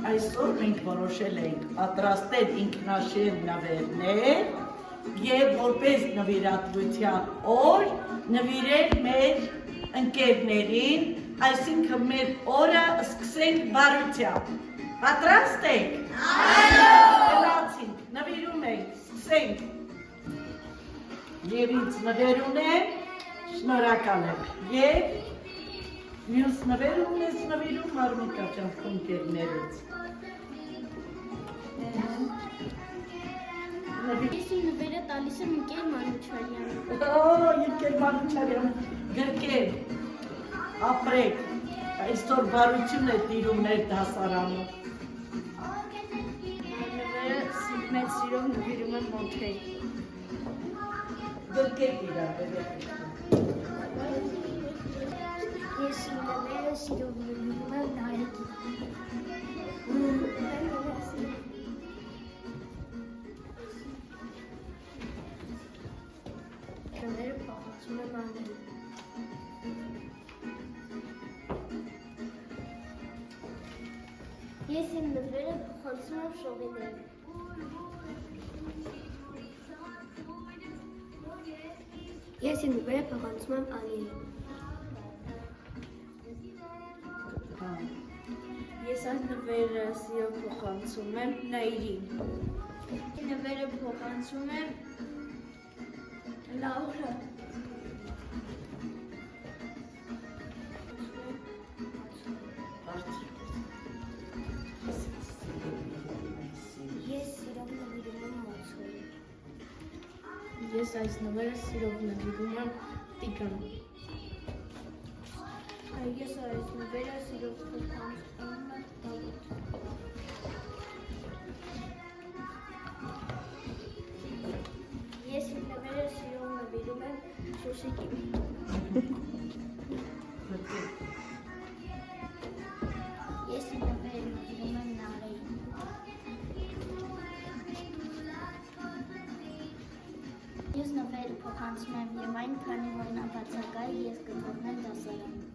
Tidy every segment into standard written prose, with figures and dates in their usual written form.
Այսօր մենք որոշել ենք պատրաստել ինքնաշեն նվերներ և որպես նվիրատվության օր նվիրել մեր ընկերներին, այսինքն մեր օրը սկսենք բարությամբ։ Պատրաստ եք։ Այո։ Գնացինք, նվիրում ենք, սկսենք։ Եվ ինձ նվեր ունեմ, շնորհակալ եմ։ Եվ մյուս նվերումն ես նվիրում Մարմիկա ջան քո ընկերներից։ Ես իմ նվերը տալիս եմ Ընկեր Մանուչարյանին։ Ընկեր Մանուչարյան, գրկեր, ապրեք, այսօր բարություն է տիրում ներ դասարանում։ Նվերը մեծ սիրով նվիրում եմ Մոնթեյ։ Գրկեք իրար, բերեք։ Ես իմ նվերը սիրով նվիրում եմ Նարեկին։ Նվերը փոխանցում եմ Աննային։ Ես իմ նվերը փոխանցում եմ Շողինեին։ Ես իմ նվերը փոխանցում եմ Ալիին։ Ես այս նվերը սիրով փոխանցում եմ Նաիրին։ Նվերը փոխանցում եմ Լաուրա։ Ես սիրով նվիրում եմ Մոցոյին։ Ես այս նվերը սիրով նվիրում եմ Տիգրանին։ Ես այս նվերը սիրով փոխանցում եմ Դավիթ։ Ես իմ նվերը սիրով նվիրում եմ Սուսիկին։ Ես իմ նվերը նվիրում եմ Նարեին։ Ես նվերը փոխանցում եմ Եմային, քանի որ նա բացակայ, ես կթողնեմ դասարանում։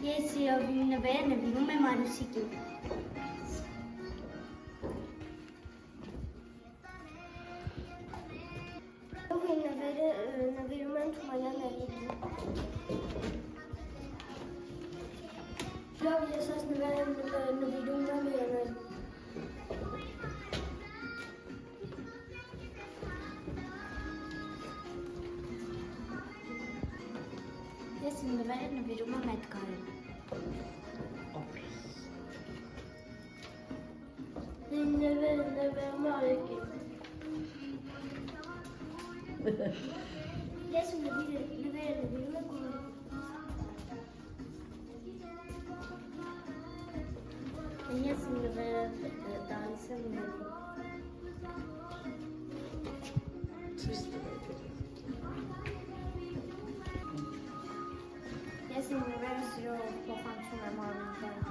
Ես սիրով իմ նվերը նվիրում եմ Արուսիկին։ Իմ նվերը նվիրում եմ Թումանյան Էլիկին։ Ես այս նվերը նվիրում եմ Յանային։ Ես իմ նվերը նվիրում եմ Էդգարին։ Իմ նվերը նվիրում եմ Արեգին։ Ես իմ նվերը նվիրում եմ Գորին։ Ես իմ նվերը տալիս եմ Նևին։ Ես իմ նվերը սիրով փոխանցում եմ Արմինկային։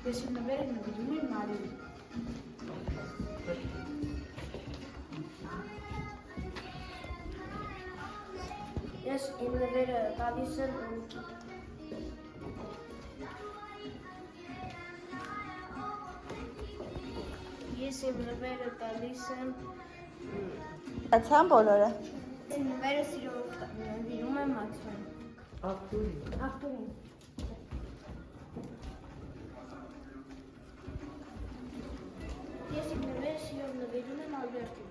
Ես իմ նվերը նվիրում եմ Մարիին։ Ես իմ նվերը տալիս եմ Անիկին։ Ես իմ նվերը տալիս եմ Ացան բոլորը։ Իմ նվերը սիրով նվիրում եմ Ացվային։ Աղտուրին։ Ես իմ նվերը սիրով նվիրում եմ Ալբերտին։